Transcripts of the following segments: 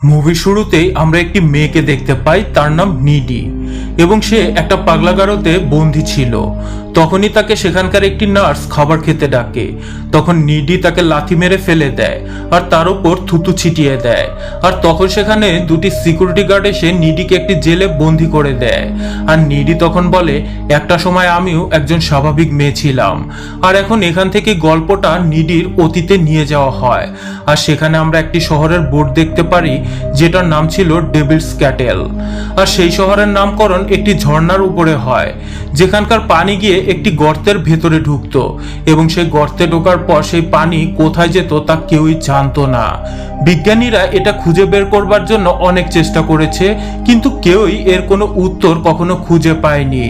মুভির শুরুতেই আমরা একটি মেয়েকে দেখতে পাই, তার নাম নিডি, এবং সে একটা পাগলাগারোতে বন্দী ছিল। তখনই তাকে সেখানকার একটি নার্স খাবার খেতে ডাকে। তখন নিডি তাকে লাথি মেরে ফেলে দেয় আর তার উপর থুতু ছিটিয়ে দেয়। আর তখন সেখানে দুটি সিকিউরিটি গার্ড এসে নিডিকে একটি জেলে বন্দী করে দেয়। আর নিডি তখন বলে, একটা সময় আমিও একজন স্বাভাবিক মেয়ে ছিলাম। আর এখন এখান থেকে গল্পটা নিডির অতীতে নিয়ে যাওয়া হয়। আর সেখানে আমরা একটি শহরের বোর্ড দেখতে পারি যেটার নাম ছিল ডেভিলস ক্যাটেল। আর সেই শহরের নামকরণ একটি ঝর্ণার উপরে হয়, যেখানকার পানি গিয়ে একটি গর্তের ভেতরে ঢুকতো, এবং সেই গর্তে ঢোকার পর সেই পানি কোথায় যেত তা কেউই জানতো না। বিজ্ঞানীরা এটা খুঁজে বের করবার জন্য অনেক চেষ্টা করেছে, কিন্তু কেউই এর কোনো উত্তর কখনো খুঁজে পায়নি।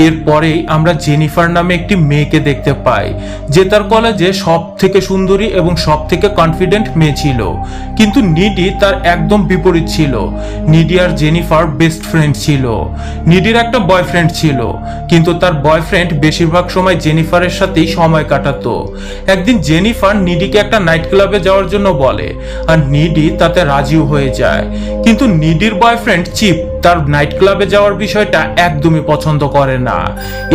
এরপরেই আমরা জেনিফার নামে একটি মেয়েকে দেখতে পাই, যে তার কলেজে সব থেকে সুন্দরী এবং সব থেকে কনফিডেন্ট মেয়ে ছিল। কিন্তু নিডি তার একদম বিপরীত ছিল। নিডি আর জেনিফার বেস্ট ফ্রেন্ড ছিল। নিডির একটা বয়ফ্রেন্ড ছিল, কিন্তু তার বয়ফ্রেন্ড বেশিরভাগ সময় জেনিফারের সাথেই সময় কাটাতো। একদিন জেনিফার নিডিকে একটা নাইট ক্লাবে যাওয়ার জন্য বলে, আর নিডি তাতে রাজিও হয়ে যায়। কিন্তু নিডির বয়ফ্রেন্ড চিপ তার নাইট ক্লাবে যাওয়ার বিষয়টা একদমই পছন্দ করে না।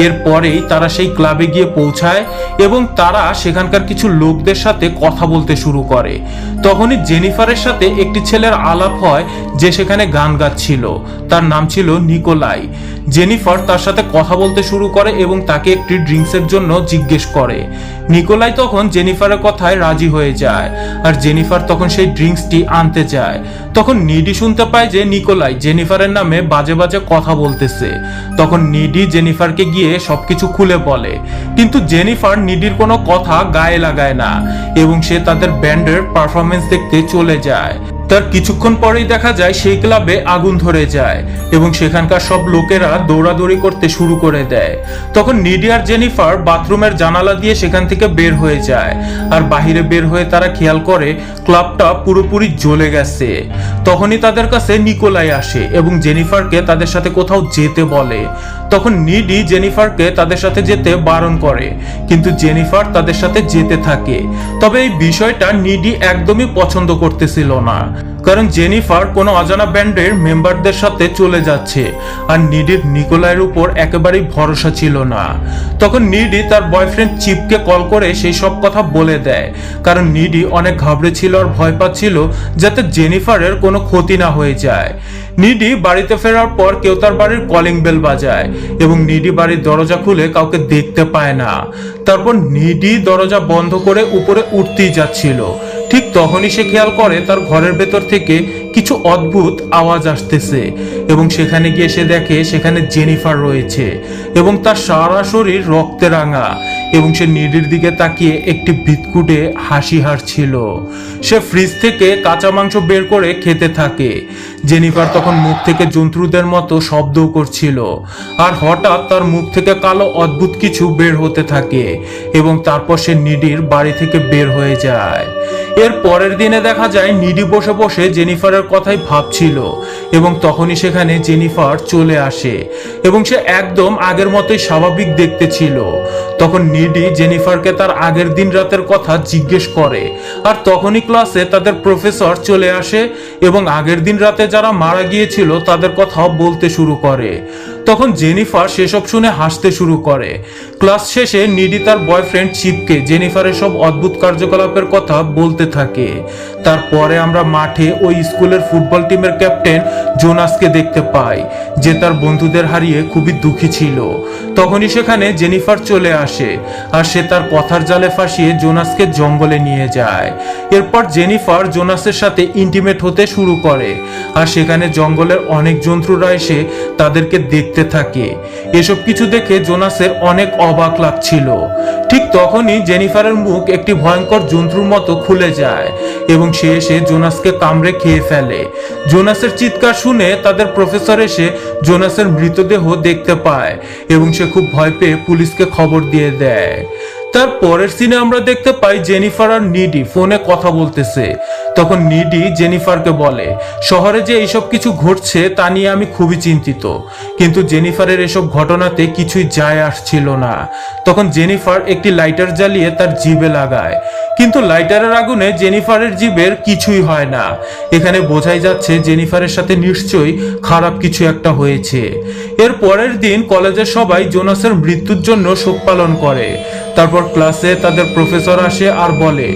এরপরেই তারা সেই ক্লাবে গিয়ে পৌঁছায় এবং তারা সেখানকার কিছু লোকদের সাথে কথা বলতে শুরু করে। তখনই জেনিফারের সাথে একটি ছেলের আলাপ হয় যে সেখানে গান গাচ্ছিল। তার নাম ছিল নিকোলাই। জেনিফার তার সাথে কথা বলতে শুরু করে এবং তাকে একটি ড্রিঙ্কসের জন্য জিজ্ঞেস করে। নিকোলাই তখন জেনিফারের কথায় রাজি হয়ে যায়, আর জেনিফার তখন সেই ড্রিঙ্কসটি আনতে যায়। তখন নিডি শুনতে পায় যে নিকোলাই জেনিফারের নামে বাজে বাজে কথা বলতেছে। তখন নিডি জেনিফারকে গিয়ে সবকিছু খুলে বলে, কিন্তু জেনিফার নিডির কোনো কথা গায়ে লাগায় না এবং সে তাদের ব্যান্ডের পারফরমেন্স দেখতে চলে যায়। তার কিছুক্ষণ পরেই দেখা যায় সেই ক্লাবে আগুন ধরে যায় এবং সেখানকার সব লোকেরা দৌড়াদৌড়ি করতে শুরু করে দেয়। তখন নিডি আর জেনিফার বাথরুমের জানালা দিয়ে সেখান থেকে বের হয়ে যায়, আর বাহিরে বের হয়ে তারা খেয়াল করে ক্লাবটা পুরোপুরি জ্বলে গেছে। তখনই তাদের কাছে নিকোলাই আসে এবং জেনিফারকে তাদের সাথে কোথাও যেতে বলে। তখন নিডি জেনিফারকে তাদের সাথে যেতে বারণ করে, কিন্তু জেনিফার তাদের সাথে যেতে থাকে। তবে এই বিষয়টা নিডি একদমই পছন্দ করতেছিল না, কারণ জেনিফার কোনো অজানা ব্যান্ডের মেম্বারদের সাথে চলে যাচ্ছে, আর নিডির নিকোলাইয়ের উপর একেবারেই ভরসা ছিল না। তখন নিডি তার বয়ফ্রেন্ড চিপকে কল করে সেই সব কথা বলে দেয়, কারণ নিডি অনেক ঘাবড়েছিল আর ভয় পাচ্ছিল যাতে জেনিফারের কোনো ক্ষতি না হয়ে যায়। নিডি বাড়িতে ফেরার পর কেউ তার বাড়ির কলিং বেল বাজায় এবং নিডি বাড়ির দরজা খুলে কাউকে দেখতে পায় না। তারপর নিডি দরজা বন্ধ করে উপরে উঠতেই যাচ্ছিল। ঠিক তখনই সে খেয়াল করে তার ঘরের ভেতর থেকে কিছু অদ্ভুত আওয়াজ আসতেছে, এবং সেখানে গিয়ে সে দেখে সেখানে জেনিফার রয়েছে এবং তার সারা শরীর রক্তে রাঙা, এবং সে নিডির দিকে তাকিয়ে একটি বিদকুটে হাসি হাসছিল। সে ফ্রিজ থেকে কাঁচা মাংস বের করে খেতে থাকে। জেনিফার তখন মুখ থেকে জন্তুদের মতো শব্দও করছিল, আর হঠাৎ তার মুখ থেকে কালো অদ্ভুত কিছু বের হতে থাকে এবং তারপর সে নিডির বাড়ি থেকে বের হয়ে যায়। এর পরের দিনে দেখা যায় নিডি বসে বসে জেনিফারের কথাই ভাবছিল, এবং তখনই সেখানে জেনিফার চলে আসে এবং সে একদম আগের মতোই স্বাভাবিক দেখতে ছিল। তখন নিডি জেনিফারকে তার আগের দিন রাতের কথা জিজ্ঞেস করে, আর তখনই ক্লাসে তাদের প্রফেসর চলে আসে এবং আগের দিন রাতে যারা মারা গিয়েছিল তাদের কথা বলতে শুরু করে। তখন জেনিফার সেসব শুনে হাসতে শুরু করে। ক্লাস শেষে নিডি তার বয়ফ্রেন্ড চিপকে জেনিফারের সব অদ্ভুত কার্যকলাপের কথা বলতে থাকে। তারপরে আমরা মাঠে ওই স্কুলের ফুটবল টিমের ক্যাপ্টেন জোনাসকে দেখতে পাই, যে তার বন্ধুদের হারিয়ে খুবই দুঃখী ছিল। তখনই সেখানে জেনিফার চলে আসে, আর সে তার কথার জালে ফাঁসিয়ে জোনাসকে জঙ্গলে নিয়ে যায়। এরপর জেনিফার জোনাসের সাথে ইন্টিমেট হতে শুরু করে, আর সেখানে জঙ্গলের অনেক জন্তুরা এসে তাদেরকে দেখতে থাকে। এসব কিছু দেখে জোনাসের অনেক অবাক লাগছিল। ঠিক তখনই জেনিফারের মুখ একটি ভয়ঙ্কর জন্তুর মতো খুলে যায় এবং সে এসে জোনাসকে কামড়ে খেয়ে ফেলে। জোনাসের চিৎকার শুনে তাদের প্রফেসর এসে জোনাসের মৃতদেহ দেখতে পায় এবং সে খুব ভয় পেয়ে পুলিশকে খবর দিয়ে দেয়। তার পরের সিনে আমরা দেখতে পাই জেনিফার আর নিডি ফোনে কথা বলতেছে। তখন নিডি জেনিফারকে বলে, শহরে যে এইসব কিছু ঘটছে তা নিয়ে আমি খুবই চিন্তিত, কিন্তু জেনিফারের এসব ঘটনাতে কিছুই যায় আসছিল না। তখন জেনিফার একটি লাইটার জ্বালিয়ে তার জিভে লাগায়, কিন্তু লাইটারের আগুনে জেনিফারের জিভের কিছুই হয় না। এখানে বোঝাই যাচ্ছে জেনিফারের সাথে নিশ্চয়ই খারাপ কিছু একটা হয়েছে। এর পরের দিন কলেজের সবাই জোনাসের মৃত্যুর জন্য শোক পালন করে। তারপর ক্লাসে তাদের প্রফেসর আসে আর বলে,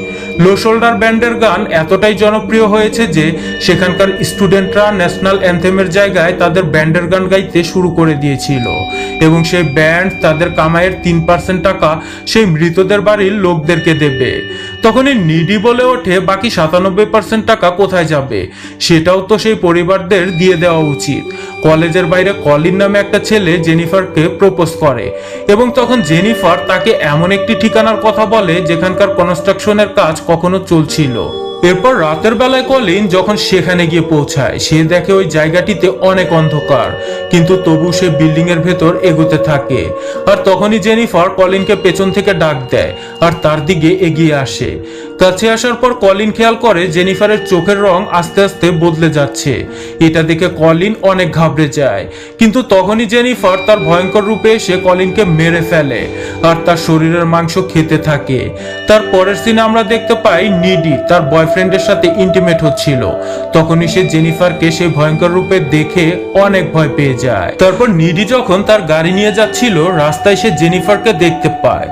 লো শোল্ডার ব্যান্ডের গান এতটাই জনপ্রিয় হয়েছে যে সেখানকার স্টুডেন্টরা ন্যাশনাল অ্যান্থেমের জায়গায় তাদের ব্যান্ডের গান গাইতে শুরু করে দিয়েছিল, এবং সেই ব্যান্ড তাদের কামাইয়ের 3% টাকা সেই মৃতদের বাড়ির লোকদেরকে দেবে। তখনই নিডি বলে ওঠে, বাকি 97% টাকা কোথায় যাবে? সেটাও তো সেই পরিবারদের দিয়ে দেওয়া উচিত। কলেজের বাইরে কলিন নামে একটা ছেলে জেনিফারকে প্রপোজ করে, এবং তখন জেনিফার তাকে এমন একটি ঠিকানার কথা বলে যেখানকার কনস্ট্রাকশনের কাজ কখনো চলছিল। এরপর রাতের বেলায় কলিন যখন সেখানে গিয়ে পৌঁছায়, সে দেখে ওই জায়গাটিতে অনেক অন্ধকার, কিন্তু তবু সে বিল্ডিং এর ভেতর এগোতে থাকে। আর তখনই জেনিফার কলিনকে পেছন থেকে ডাক দেয় আর তার দিকে এগিয়ে আসে। কাছে আসার পর কলিন খেয়াল করে জেনিফারের চোখের রং আস্তে আস্তে বদলে যাচ্ছে। এটা দেখে কলিন অনেক ঘাবড়ে যায়, কিন্তু তখনই জেনিফার তার ভয়ঙ্কর রূপে এসে কলিনকে মেরে ফেলে আর তার শরীরের মাংস খেতে থাকে। তার পরের সিনে আমরা দেখতে পাই নিডি তার বয়ফ্রেন্ডের সাথে ইন্টিমেট হচ্ছিল। তখনই সে জেনিফারকে সেই ভয়ঙ্কর রূপে দেখে অনেক ভয় পেয়ে যায়। তারপর নিডি যখন তার গাড়ি নিয়ে যাচ্ছিল, রাস্তায় সে জেনিফারকে দেখতে পায়।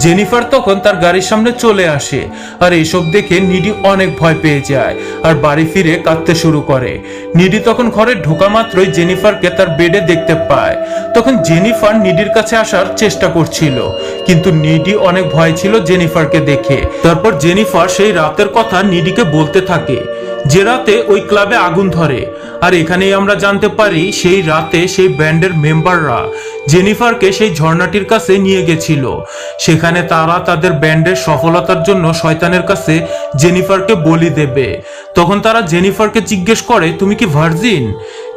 জেনিফার তখন তার গাড়ির সামনে চলে আসে, আর এসব দেখে নিডি অনেক ভয় পেয়ে যায় আর বাড়ি ফিরে কাঁদতে শুরু করে। নিডি তখন ঘরে ঢোকা মাত্রই জেনিফারকে তার বেডে দেখতে পায়। তখন জেনিফার নিডির কাছে আসার চেষ্টা করছিল, কিন্তু নিডি অনেক ভয় ছিল জেনিফারকে দেখে। তারপর জেনিফার সেই রাতের কথা নিডিকে বলতে থাকে, যে রাতে ওই ক্লাবে আগুন ধরে। আর এখানেই আমরা জানতে পারি সেই রাতে সেই ব্যান্ডের মেম্বাররা জেনিফারকে সেই ঝর্ণাটির কাছে নিয়ে গেছিল। সেখানে তারা তাদের ব্যান্ডের সফলতার জন্য শয়তানের কাছে জেনিফারকে বলি দেবে। তখন তারা জেনিফারকে জিজ্ঞেস করে, তুমি কি ভার্জিন?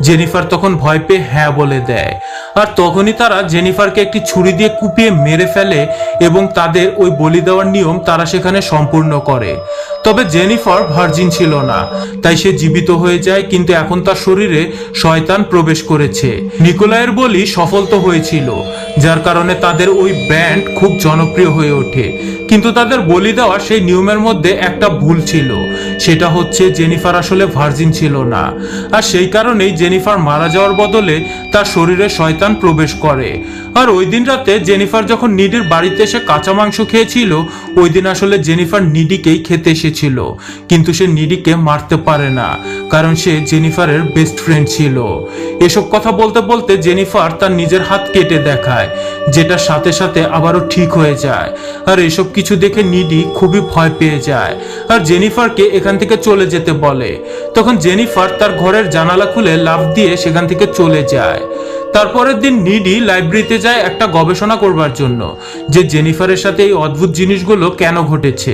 জেনিফার তখন ভয় পেয়ে হ্যাঁ বলে দেয়। আর তখনই তারা জেনিফারকে একটি ছুরি দিয়ে কুপিয়ে মেরে ফেলে, এবং তাদের ওই বলি দেওয়ার নিয়ম তারা সেখানে সম্পূর্ণ করে। তবে জেনিফার ভার্জিন ছিল না, তাই সে জীবিত হয়ে যায়, কিন্তু এখন তার শরীরে শয়তান প্রবেশ করেছে। নিকোলাইয়ের বলি সফল তো হয়েছিল, যার কারণে তাদের ওই ব্যান্ড খুব জনপ্রিয় হয়ে ওঠে। কিন্তু তাদের বলি দেওয়া সেই নিয়মের মধ্যে একটা ভুল ছিল, সেটা হচ্ছে জেনিফার আসলে ভার্জিন ছিল না। আর সেই কারণেই জেনিফার মারা যাওয়ার বদলে তার শরীরে শয়তান প্রবেশ করে। আর ওই দিন রাতে জেনিফার যখন নিডির বাড়িতে এসে কাঁচা মাংস খেয়েছিল, ওই দিন আসলে জেনিফার নিডিকেই খেতে এসেছিল, কিন্তু সে নিডিকে মারতে পারে না, কারণ সে জেনিফারের বেস্ট ফ্রেন্ড ছিল। এসব কথা বলতে বলতে জেনিফার তার নিজের হাত কেটে দেখায়, যেটা সাথে সাথে আবারও ঠিক হয়ে যায়। আর এসব কিছু দেখে নিডি খুবই ভয় পেয়ে যায় আর জেনিফারকে এখান থেকে চলে যেতে বলে। তখন জেনিফার তার ঘরের জানালা খুলে লাফ দিয়ে সেখান থেকে চলে যায়। তারপরের দিন নিডি লাইব্রেরিতে যায় একটা গবেষণা করবার জন্য, যে জেনিফারের সাথে এই অদ্ভুত জিনিসগুলো কেন ঘটেছে।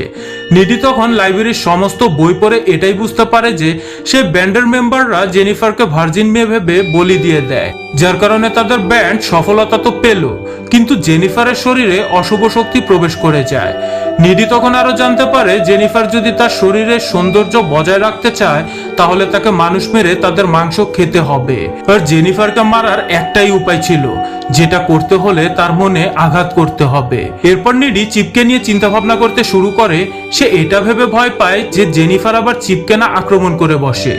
নিডি তখন লাইব্রেরির সমস্ত বই পড়ে এটাই বুঝতে পারে যে সে ব্যান্ডের মেম্বাররা জেনিফারকে ভার্জিন মেয়ে ভেবে বলি দিয়ে দেয়, যার কারণে তাদের ব্যান্ড সফলতা তো পেল, কিন্তু জেনিফারের শরীরে অশুভ শক্তি প্রবেশ করে যায়। নিডি তখন আরো জানতে পারে জেনিফার যদি তার শরীরের সৌন্দর্য বজায় রাখতে চায়, তাহলে তাকে মানুষ মেরে তাদের মাংস খেতে হবে। আর জেনিফারকে মারার একটাই উপায় ছিল, যেটা করতে হলে তার মনে আঘাত করতে হবে। এরপর নিডি চিপকে নিয়ে চিন্তা ভাবনা করতে শুরু করে। সে এটা ভেবে ভয় পায় যে জেনিফার আবার চিপকে না আক্রমণ করে বসে।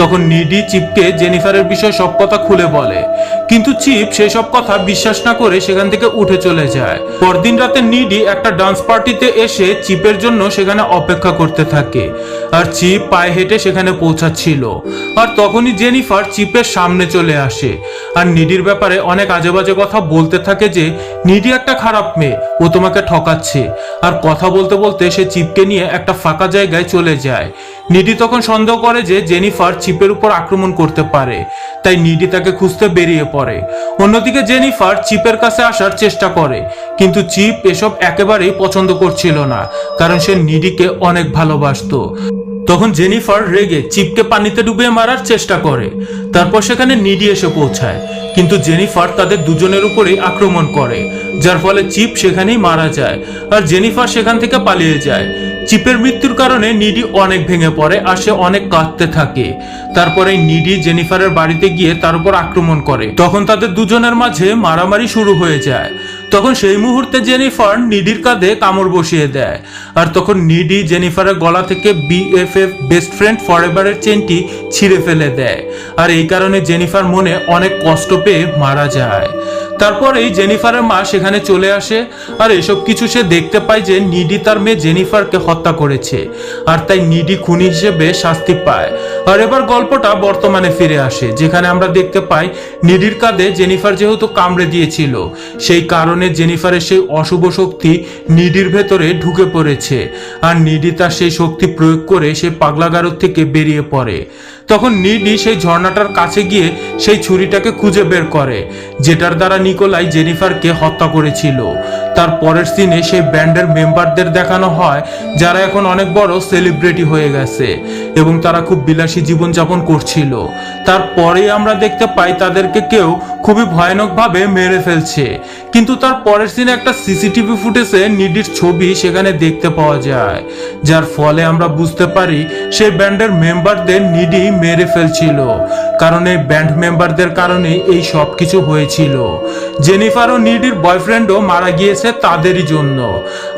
তখন নিডি চিপকে জেনিফারের বিষয়ে সব কথা খুলে বলে, কিন্তু চিপ সেই সব কথা বিশ্বাস না করে সেখান থেকে উঠে চলে যায়। পরদিন রাতে নিডি একটা ডান্স পার্টিতে এসে চিপের জন্য সেখানে অপেক্ষা করতে থাকে, আর চিপ পায়ে হেঁটে সেখানে পৌঁছাচ্ছিল। আর তখনই জেনিফার চিপের সামনে চলে আসে আর নিডির ব্যাপারে অনেক আজে বাজে কথা বলতে থাকে, যে নিডি একটা খারাপ মেয়ে, ও তোমাকে ঠকাচ্ছে। আর কথা বলতে বলতে সে চিপকে নিয়ে একটা ফাঁকা জায়গায় চলে যায়। নিডি তখন সন্দেহ করে যে জেনিফার চিপের উপর আক্রমণ করতে পারে, তাই নিডি তাকে খুঁজতে বেরিয়ে পড়ে। অন্যদিকে জেনিফার চিপের কাছে আসার চেষ্টা করে, কিন্তু চিপ এসব একেবারেই পছন্দ করছিল না, কারণ সে নিডিকে অনেক ভালোবাসতো। তখন জেনিফার রেগে চিপকে পানিতে ডুবিয়ে মারার চেষ্টা করে। তারপর সেখানে নিডি এসে পৌঁছায়, কিন্তু জেনিফার তাদের দুজনের উপরেই আক্রমণ করে, যার ফলে চিপ সেখানেই মারা যায় আর জেনিফার সেখান থেকে পালিয়ে যায়। চিপের মৃত্যুর কারণে নিডি অনেক ভেঙে পড়ে আর সে অনেক কাঁদতে থাকে। তারপরে নিডি জেনিফারের বাড়িতে গিয়ে তার উপর আক্রমণ করে। তখন তাদের দুজনের মাঝে মারামারি শুরু হয়ে যায়। তখন সেই মুহূর্তে জেনিফার নিডির কাঁধে কামড় বসিয়ে দেয়, আর তখন নিডি জেনিফারের গলা থেকে BFF বেস্ট ফ্রেন্ড ফরএভারের চেনটি ছিঁড়ে ফেলে দেয়, আর এই কারণে জেনিফার মনে অনেক কষ্ট পেয়ে মারা যায়। তারপরেই জেনিফারের মা সেখানে চলে আসে, আর এসব কিছু সে দেখতে পায় যে নিডি তার মেয়ে জেনিফারকে হত্যা করেছে, আর তাই নিডি খুনি হিসেবে শাস্তি পায়। আর এবার গল্পটা বর্তমানে ফিরে আসে, যেখানে আমরা দেখতে পাই নিডির কাঁধে জেনিফার যেহেতু কামড়ে দিয়েছিল, সেই কারণে জেনিফারের সেই অশুভ শক্তি নিডির ভেতরে ঢুকে পড়েছে, আর নিডি তার সেই শক্তি প্রয়োগ করে সেই পাগলাগারদ থেকে বেরিয়ে পড়ে। তখন নিডি সেই ঝর্ণাটার কাছে গিয়ে সেই ছুরিটাকে খুঁজে বের করে, যেটার দ্বারা নিকোলাই জেনিফারকে হত্যা করেছিল। তার পরের সিনে সেই ব্যান্ডের মেম্বারদের দেখানো হয়, যারা এখন অনেক বড় সেলিব্রিটি হয়ে গেছে এবং তারা খুব বিলাসী জীবনযাপন করছিল। তারপরে আমরা দেখতে পাই তাদেরকে কেউ খুবই ভয়ানকভাবে মেরে ফেলছে, কিন্তু তার পরের সিনে একটা সিসিটিভি ফুটেজে নিডির ছবি সেখানে দেখতে পাওয়া যায়, যার ফলে আমরা বুঝতে পারি সেই ব্যান্ডের মেম্বারদের নিডি মেরে ফেলছিল, কারণ এই ব্যান্ড মেম্বারদের কারণে এই সব কিছু হয়েছিল। জেনিফার ও নিডির বয়ফ্রেন্ডও মারা গিয়েছে তাদেরই জন্য,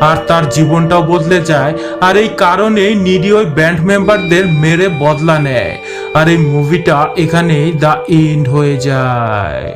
আর তার জীবনটাও বদলে যায়, আর এই কারণেই নিডি ওই ব্যান্ড মেম্বারদের মেরে বদলা নেয়। আর এই মুভিটা এখানেই দ্য এন্ড হয়ে যায়।